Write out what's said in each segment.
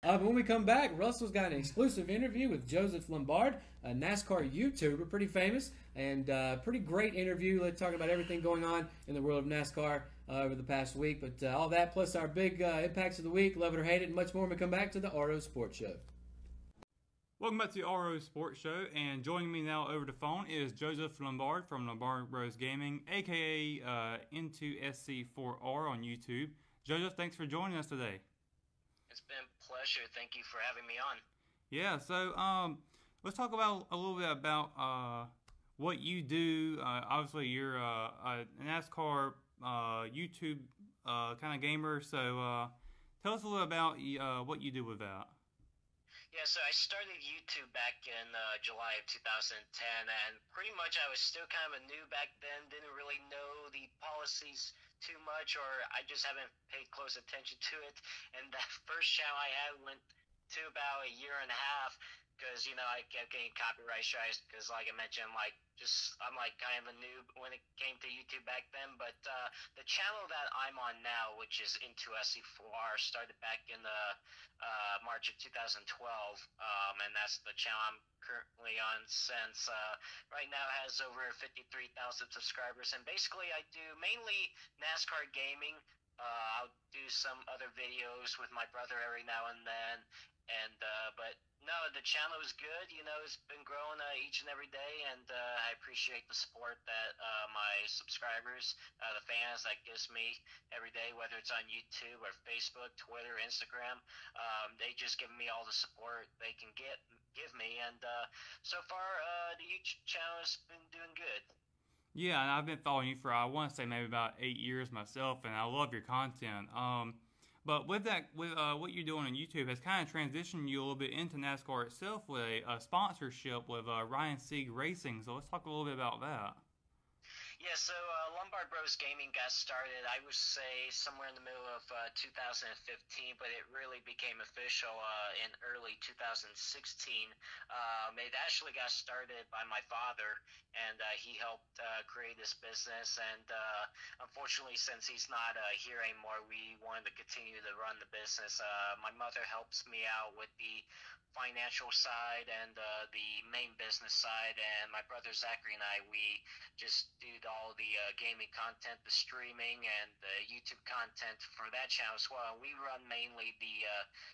When we come back, Russell's got an exclusive interview with Joseph Lombard, a NASCAR YouTuber, pretty famous, and pretty great interview. Let's talk about everything going on in the world of NASCAR over the past week. But all that plus our big impacts of the week, love it or hate it, and much more when we come back to the RO Sports Show. Welcome back to the RO Sports Show, and joining me now over the phone is Joseph Lombard from Lombard Bros Gaming, aka Into SC4R on YouTube. Joseph, thanks for joining us today. It's been a pleasure. Thank you for having me on. Yeah, so let's talk about a little bit about what you do. Obviously, you're a NASCAR YouTube kind of gamer, so tell us a little about what you do with that. Yeah, so I started YouTube back in July of 2010, and pretty much I was still kind of a new back then, didn't really know the policies too much, or I just haven't paid close attention to it. And that first channel I had went to about a year and a half, because I kept getting copyright strikes because, like I mentioned, I'm like kind of a noob when it came to YouTube back then. But the channel that I'm on now, which is Into SC4R, started back in March of 2012, and that's the channel I'm currently on since right now has over 53,000 subscribers. And basically I do mainly NASCAR gaming. I'll do some other videos with my brother every now and then, and but no, the channel is good. It's been growing each and every day, and I appreciate the support that my subscribers, the fans, that gives me every day, whether it's on YouTube or Facebook, Twitter, Instagram. They just give me all the support they can give me, and so far the YouTube channel has been doing good. Yeah, and I've been following you for, I want to say, maybe about 8 years myself, and I love your content. But with what you're doing on YouTube has kind of transitioned you a little bit into NASCAR itself with a sponsorship with Ryan Sieg Racing. So let's talk a little bit about that. Yeah, so Lombard Bros Gaming got started, I would say, somewhere in the middle of 2015, but it really became official in early 2016. It actually got started by my father, and he helped create this business. And unfortunately, since he's not here anymore, we wanted to continue to run the business. My mother helps me out with the financial side and the main business side, and my brother Zachary and I, we just do all the gaming content, the streaming, and the YouTube content for that channel as well. We run mainly the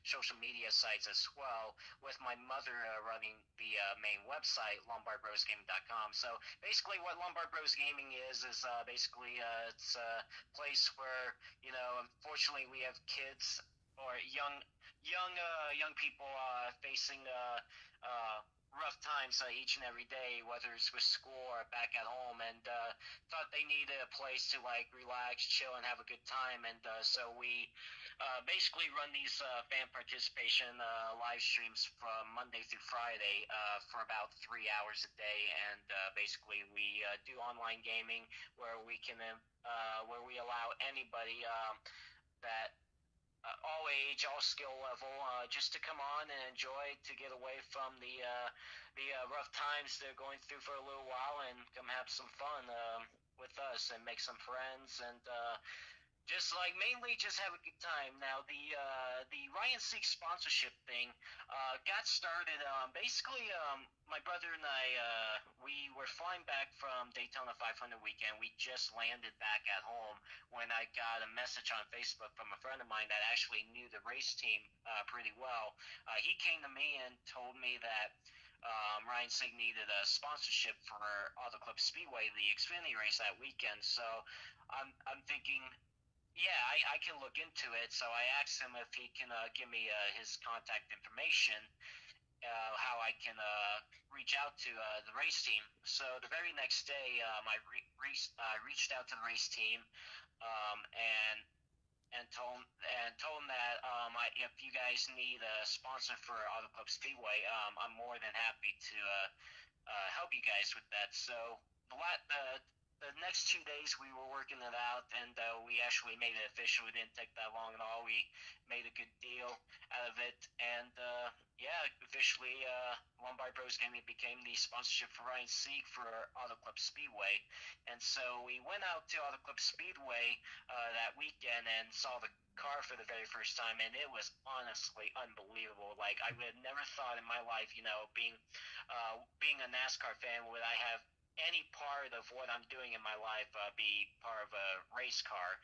social media sites as well, with my mother running the main website, LombardBrosGaming.com. So basically what Lombard Bros Gaming is basically it's a place where, unfortunately we have kids or young people facing rough times each and every day, whether it's with school or back at home, and thought they needed a place to relax, chill, and have a good time. And so we basically run these fan participation live streams from Monday through Friday for about 3 hours a day. And basically we do online gaming where we can where we allow anybody that all age, all skill level, just to come on and enjoy, to get away from the rough times they're going through for a little while, and come have some fun with us and make some friends, and just mainly just have a good time. Now the Ryan Sieg sponsorship thing got started basically my brother and I we were flying back from Daytona 500 weekend. We just landed back at home when I got a message on Facebook from a friend of mine that actually knew the race team pretty well. He came to me and told me that Ryan Sieg needed a sponsorship for Auto Club Speedway, the Xfinity race that weekend. So I'm thinking, yeah, I can look into it. So I asked him if he can give me his contact information, how I can reach out to the race team. So the very next day, I reached out to the race team and told them that if you guys need a sponsor for Auto Club Speedway, I'm more than happy to help you guys with that. So the next 2 days we were working it out, and we actually made it official. It didn't take that long at all. We made a good deal out of it, and yeah, officially Lombard Bros Gaming became the sponsorship for Ryan Sieg for Auto Club Speedway. And so we went out to Auto Club Speedway that weekend and saw the car for the very first time, and it was honestly unbelievable. Like, I would have never thought in my life, being a NASCAR fan, would I have any part of what I'm doing in my life be part of a race car,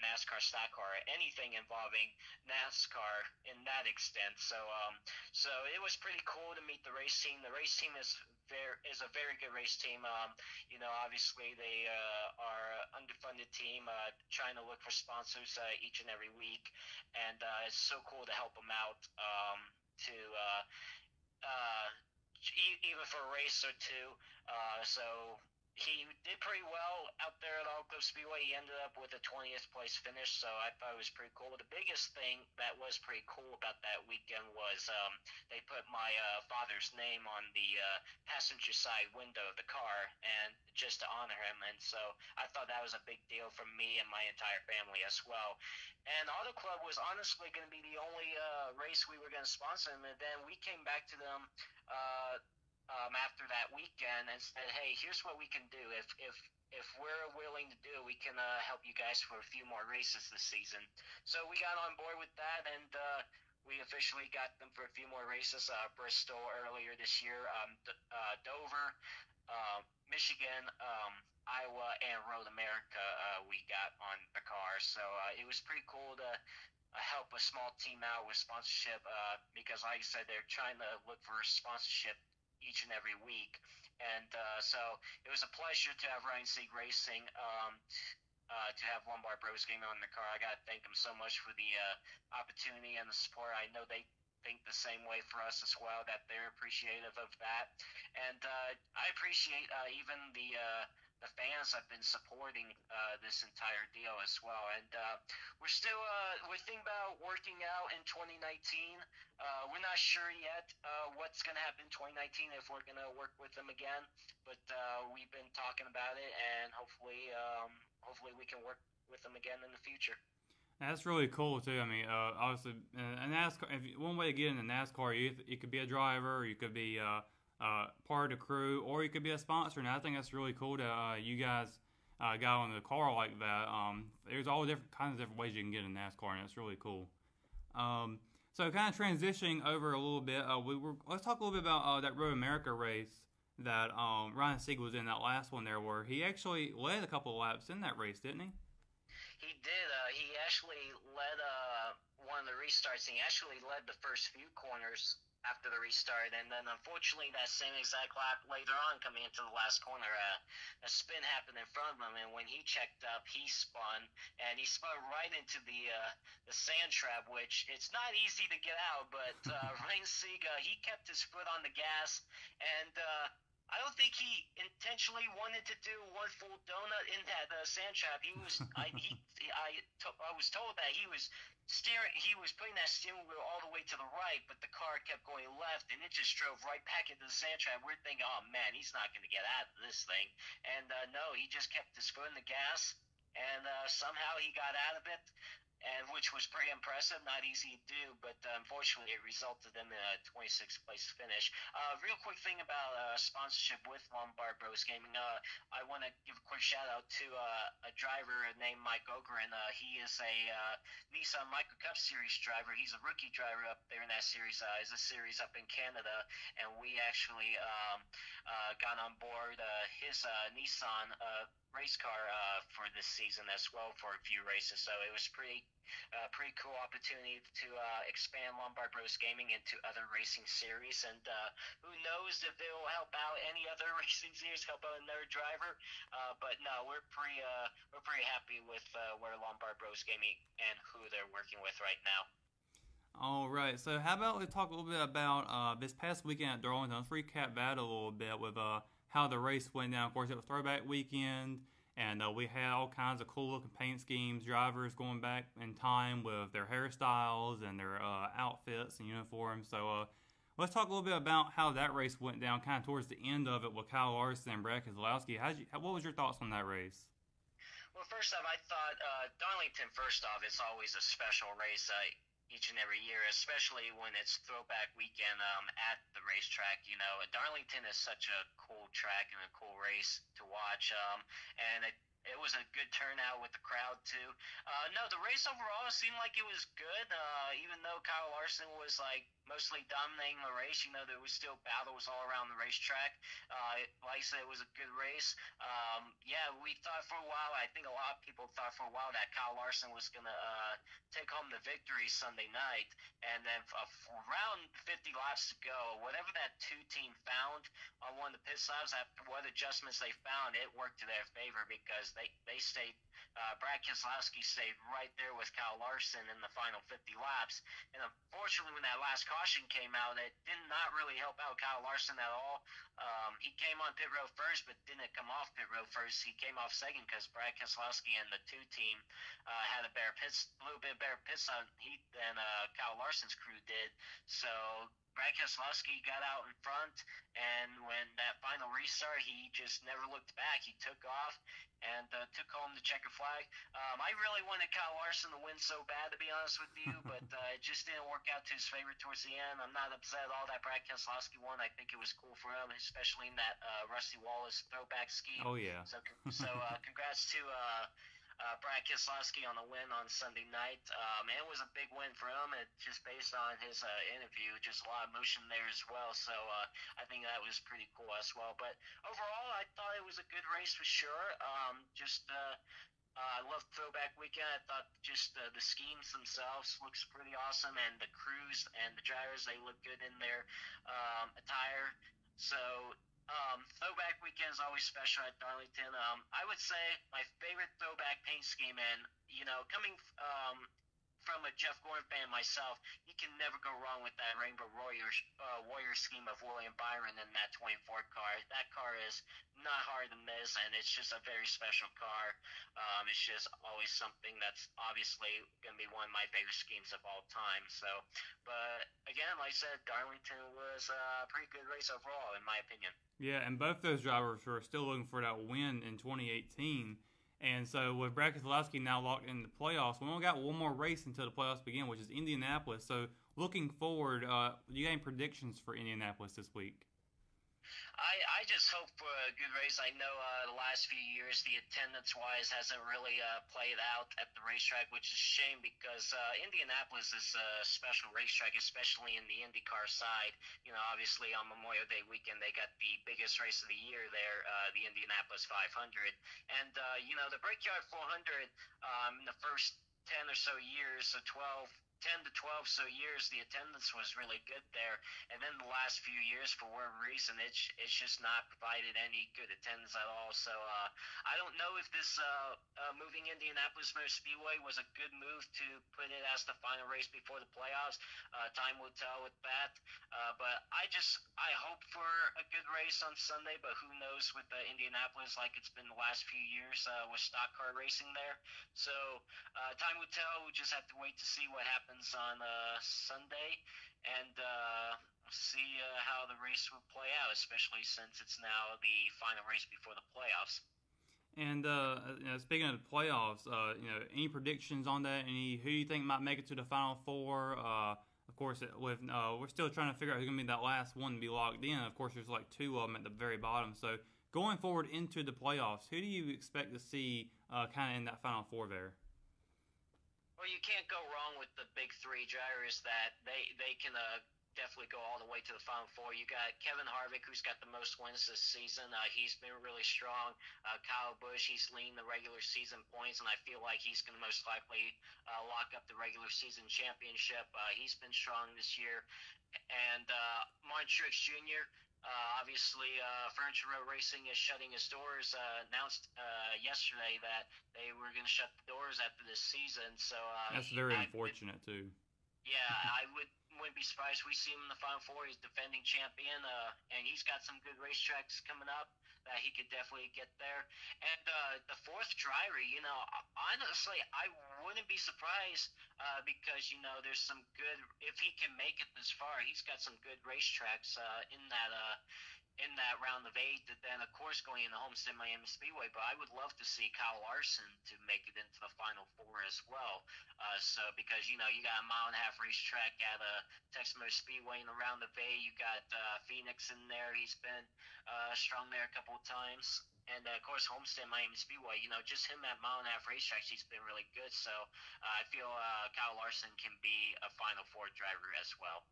NASCAR stock car, anything involving NASCAR in that extent. So it was pretty cool to meet the race team. The race team is a very good race team. Obviously they are an underfunded team, trying to look for sponsors each and every week, and it's so cool to help them out. To Even for a race or two. So he did pretty well out there at Elk Grove Speedway. He ended up with a 20th place finish, so I thought it was pretty cool. The biggest thing that was pretty cool about that weekend was they put my father's name on the passenger side window of the car, and just to honor him. And so I thought that was a big deal for me and my entire family as well. And Auto Club was honestly going to be the only race we were going to sponsor them, and then we came back to them after that weekend and said, hey, here's what we can do. If we're willing to do it, we can help you guys for a few more races this season. So we got on board with that, and we officially got them for a few more races. Bristol earlier this year, Dover, Michigan, Iowa, and Road America we got on the car. So it was pretty cool to help a small team out with sponsorship, because like I said, they're trying to look for sponsorship each and every week. And so it was a pleasure to have Ryan Sieg Racing, to have Lombard Bros Gaming on the car. I got to thank them so much for the opportunity and the support. I know they think the same way for us as well, that they're appreciative of that. And I appreciate even the fans have been supporting this entire deal as well. And we're thinking about working out in 2019. We're not sure yet what's going to happen in 2019, if we're going to work with them again, but we've been talking about it, and hopefully we can work with them again in the future. That's really cool too. I mean, obviously, a NASCAR. One way to get into NASCAR, you could be a driver, or you could be part of the crew, or you could be a sponsor. And I think that's really cool that you guys got on the car like that. There's all different kinds of different ways you can get in NASCAR, and it's really cool. So kind of transitioning over a little bit, let's talk a little bit about that Road America race that Ryan Sieg was in, that last one there, where he actually led a couple of laps in that race, didn't he? He did. He actually led one of the restarts. He actually led the first few corners after the restart, and then unfortunately that same exact lap later on, coming into the last corner, a spin happened in front of him, and when he checked up, he spun right into the sand trap, which it's not easy to get out, but Ryan Sieg, he kept his foot on the gas, and I don't think he intentionally wanted to do one full donut in that sand trap. I was told that he was putting that steering wheel all the way to the right, but the car kept going left, and it just drove right back into the sand trap. We're thinking, oh man, he's not going to get out of this thing. And no, he just kept his foot in the gas, and somehow he got out of it, and which was pretty impressive. Not easy to do, but unfortunately it resulted in a 26th place finish. Real quick thing about sponsorship with Lombard Bros Gaming, I want to give a quick shout out to a driver named Mike Ogren. He is a Nissan Micro Cup Series driver. He's a rookie driver up there in that series. It's a series up in Canada, and we actually got on board his Nissan race car for this season as well for a few races. So it was pretty cool opportunity to expand Lombard Bros Gaming into other racing series, and who knows if it will help out any other racing series, help out another driver. But no, we're pretty happy with where Lombard Bros Gaming and who they're working with right now. All right, so how about we talk a little bit about this past weekend at Darlington? Let's recap that a little bit with how the race went down. Of course, it was throwback weekend, and we had all kinds of cool looking paint schemes, drivers going back in time with their hairstyles and their outfits and uniforms. So let's talk a little bit about how that race went down kind of towards the end of it with Kyle Larson and Brad Keselowski. What was your thoughts on that race? Well, first off, I thought Darlington, first off, is always a special race each and every year, especially when it's throwback weekend at the racetrack. You know, Darlington is such a cool track and a cool race to watch, and it was a good turnout with the crowd too. No, the race overall seemed like it was good. Even though Kyle Larson was like mostly dominating the race, there was still battles all around the racetrack. Like I said, it was a good race. Yeah, we thought for a while. I think a lot of people thought for a while that Kyle Larson was gonna take home the victory Sunday night, and then around 50 laps to go, whatever that two team found on one of the pit stops, what adjustments they found, it worked to their favor because they stayed. Brad Keselowski stayed right there with Kyle Larson in the final 50 laps, and unfortunately, when that last caution came out, it did not really help out Kyle Larson at all. He came on pit road first, but didn't come off pit road first. He came off second because Brad Keselowski and the two team had a little bit better pit stop than Kyle Larson's crew did. So Brad Keselowski got out in front, and when that final restart, he just never looked back. He took off and took home the checker flag. I really wanted Kyle Larson to win so bad, to be honest with you, but it just didn't work out to his favor towards the end. I'm not upset at all that Brad Keselowski won. I think it was cool for him, especially in that Rusty Wallace throwback scheme. Oh, yeah. So congrats to Brad Keselowski on the win on Sunday night. It was a big win for him, just based on his interview. Just a lot of emotion there as well. So I think that was pretty cool as well. But overall, I thought it was a good race for sure. I love Throwback Weekend. I thought just the schemes themselves looks pretty awesome, and the crews and the drivers, they look good in their attire. So Throwback Weekend is always special at Darlington. I would say my favorite throwback paint scheme, and coming from a Jeff Gordon fan myself, you can never go wrong with that Rainbow Warrior scheme of William Byron in that 24 car. That car is not hard to miss, and it's just a very special car. It's just always something that's obviously going to be one of my favorite schemes of all time. So, but again, like I said, Darlington was a pretty good race overall, in my opinion. Yeah, and both those drivers were still looking for that win in 2018. And so with Brad Keselowski now locked in the playoffs, we only got one more race until the playoffs begin, which is Indianapolis. So looking forward, do you have any predictions for Indianapolis this week? I just hope for a good race. I know the last few years the attendance-wise hasn't really played out at the racetrack, which is a shame because Indianapolis is a special racetrack, especially in the IndyCar side. Obviously on Memorial Day weekend they got the biggest race of the year there, the Indianapolis 500. And, the Brickyard 400 in the first 10 or so years, so 10 to 12 so years, the attendance was really good there, and then the last few years, for whatever reason, it's just not provided any good attendance at all. So I don't know if this moving Indianapolis Motor Speedway was a good move to put it as the final race before the playoffs. Time will tell with that, but I hope for a good race on Sunday, but who knows with Indianapolis, like it's been the last few years with stock car racing there. So time will tell. We'll just have to wait to see what happens on Sunday, and see how the race will play out, especially since it's now the final race before the playoffs. And speaking of the playoffs, any predictions on that? Who do you think might make it to the Final Four? Of course, we're still trying to figure out who's going to be that last one to be locked in. Of course, there's like two of them at the very bottom. So going forward into the playoffs, who do you expect to see kind of in that Final Four there? Well, you can't go wrong with the big three drivers that they can definitely go all the way to the Final Four. You got Kevin Harvick, who's got the most wins this season. He's been really strong. Kyle Busch, he's leading the regular season points, and I feel like he's going to most likely lock up the regular season championship. He's been strong this year. And Martin Truex Jr., obviously, Furniture Row Racing is shutting its doors. Announced yesterday that they were going to shut the doors after this season. So that's very unfortunate too. Yeah, I wouldn't be surprised if we see him in the Final Four. He's defending champion, and he's got some good racetracks coming up that he could definitely get there. And the fourth driver, honestly, I wouldn't be surprised because, there's some good, if he can make it this far, he's got some good racetracks in that in that round of 8, and then of course going into Homestead Miami Speedway. But I would love to see Kyle Larson to make it into the Final Four as well. So because you got a mile and a half racetrack at Texas Motor Speedway in the round of 8. You got Phoenix in there. He's been strong there a couple of times. And, of course, Homestead Miami Speedway, just him at mile and a half racetracks, he's been really good. So I feel Kyle Larson can be a Final Four driver as well.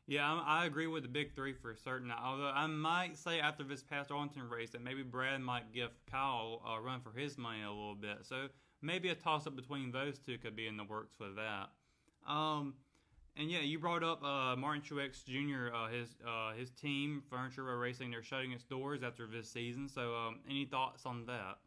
Yeah, I agree with the big three for certain. Although I might say after this past Arlington race that maybe Brad might give Kyle a run for his money a little bit. So maybe a toss-up between those two could be in the works for that. And yeah, you brought up Martin Truex Jr. His team, Furniture Row Racing, they're shutting its doors after this season. So any thoughts on that?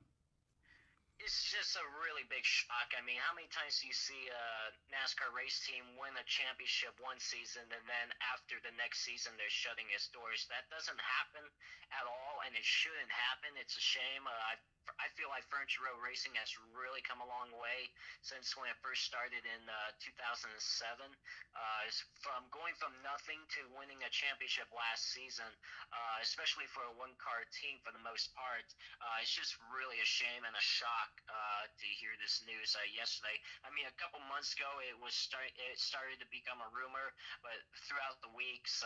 It's just a really big shock. I mean, how many times do you see a NASCAR race team win a championship one season, and then after the next season they're shutting its doors? That doesn't happen at all, and it shouldn't happen. It's a shame. I feel like Furniture Row Racing has really come a long way since when it first started in 2007. From going from nothing to winning a championship last season, especially for a one-car team for the most part. It's just really a shame and a shock to hear this news yesterday. I mean, a couple months ago it started to become a rumor, but throughout the weeks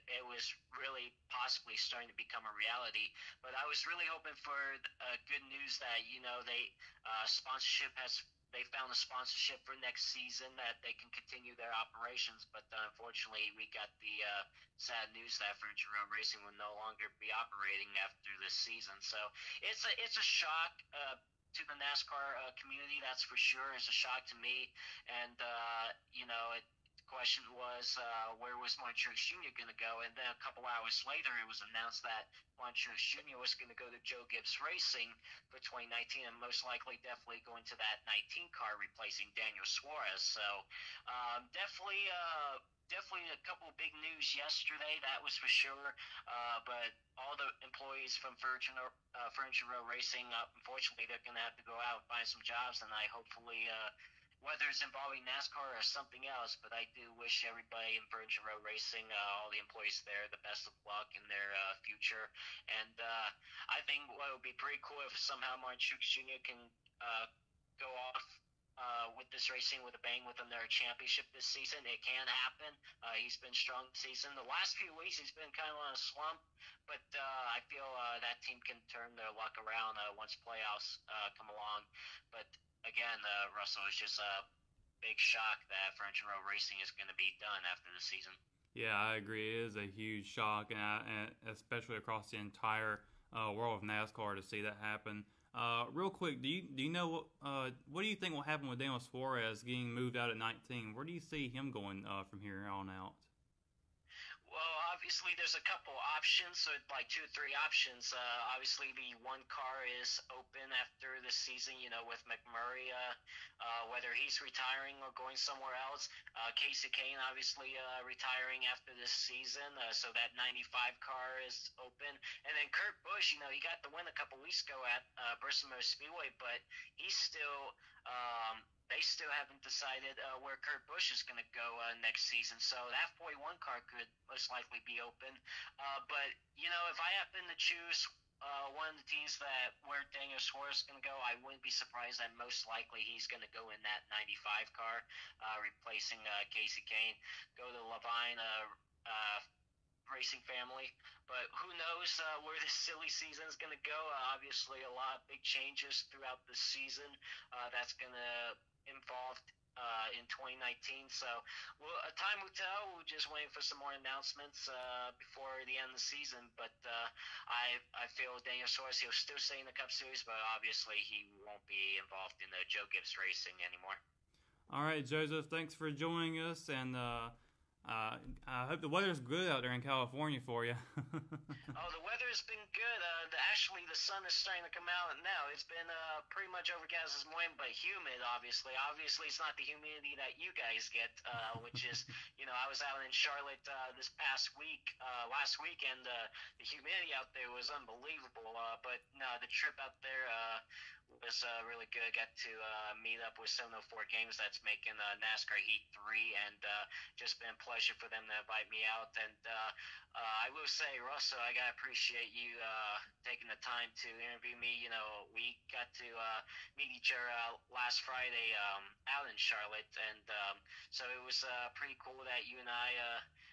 it was really possibly starting to become a reality. But I was really hoping for good news that they found a sponsorship for next season that they can continue their operations. But unfortunately, we got the sad news that Furniture Row Racing will no longer be operating after this season. So it's a shock to the NASCAR community, that's for sure. It's a shock to me, and the question was, where was Martin Truex Jr. going to go? And then a couple hours later, it was announced that Martin Truex Jr. was going to go to Joe Gibbs Racing for 2019, and most likely definitely going to that 19 car, replacing Daniel Suarez. So definitely a couple of big news yesterday, that was for sure. But all the employees from Furniture Row Racing, unfortunately, they're going to have to go out and find some jobs, and I hopefully whether it's involving NASCAR or something else, but I do wish everybody in Furniture Row Racing, all the employees there, the best of luck in their future. And I think what would be pretty cool if somehow Martin Truex Jr. can go off with this racing with a bang within their championship this season. It can happen. He's been strong this season. The last few weeks he's been kind of on a slump, but I feel that team can turn their luck around once playoffs come along. But again, Russell, it's just a big shock that Furniture Row Racing is going to be done after the season. Yeah, I agree. It is a huge shock, and especially across the entire world of NASCAR to see that happen. Real quick, do you know what do you think will happen with Daniel Suarez getting moved out at 19? Where do you see him going from here on out? Well, obviously there's a couple options, so like 2 or 3 options. Obviously the one car is open after this season, with McMurray, whether he's retiring or going somewhere else. Kasey Kahne obviously retiring after this season, so that 95 car is open. And then Kurt Busch, he got the win a couple weeks ago at Bristol Motor Speedway, but he's still they still haven't decided where Kurt Busch is going to go next season. So that 41 car could most likely be open. But, if I happen to choose one of the teams where Daniel Suarez is going to go, I wouldn't be surprised that most likely he's going to go in that 95 car, replacing Kasey Kahne, go to Leavine Racing family. But who knows where this silly season is going to go. Obviously, a lot of big changes throughout the season that's going to involved in 2019. So time will tell. We're just waiting for some more announcements before the end of the season. But I feel Daniel Suarez, he'll still stay in the Cup Series, but obviously he won't be involved in the Joe Gibbs Racing anymore. All right, Joseph, thanks for joining us, and I hope the weather's good out there in California for you. Oh, the weather's been good. Actually, the sun is starting to come out now. It's been pretty much overcast this morning, but humid, obviously. Obviously, it's not the humidity that you guys get, which is, I was out in Charlotte this past weekend. The humidity out there was unbelievable. But no, the trip out there was really good. Got to meet up with 704 Games that's making NASCAR Heat 3, and just been a pleasure for them to invite me out. And I will say, Russell, I gotta appreciate you taking the time to interview me. You know, we got to meet each other last Friday out in Charlotte, and so it was pretty cool that you and I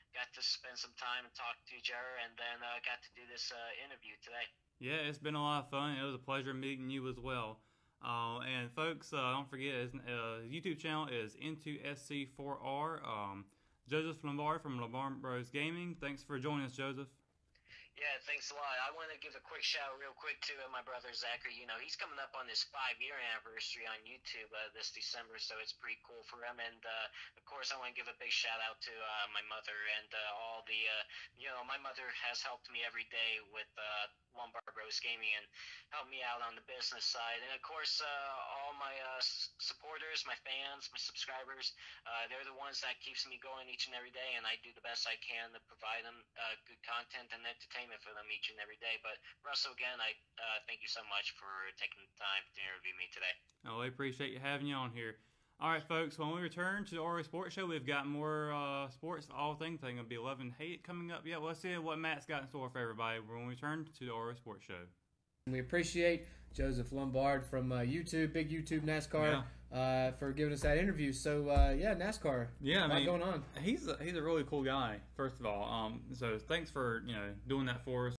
got to spend some time and talk to each other, and then got to do this interview today. Yeah, it's been a lot of fun. It was a pleasure meeting you as well. And folks, don't forget his YouTube channel is Into SC4R. Joseph Lombard from Lombard Bros Gaming. Thanks for joining us, Joseph. Yeah, thanks a lot. I want to give a quick shout real quick to my brother Zachary. You know, he's coming up on his 5-year anniversary on YouTube this December, so it's pretty cool for him. And of course, I want to give a big shout out to my mother and all the, you know, my mother has helped me every day with Lombard Bros Gaming and helped me out on the business side. And of course, all my supporters, my fans, my subscribers, they're the ones that keeps me going each and every day, and I do the best I can to provide them good content and entertainment for them each and every day. But Russell, again, I thank you so much for taking the time to interview me today. Oh, we appreciate you having you on here. All right, folks, when we return to the ROH Sports Show, we've got more sports, all things. I think it'll be 11 Hate coming up. Yeah, let's see what Matt's got in store for everybody when we return to the ROH Sports Show. We appreciate Joseph Lombard from YouTube, Big YouTube NASCAR, for giving us that interview. So, yeah, NASCAR. Yeah, I mean, going on. He's a really cool guy, first of all. So thanks for doing that for us.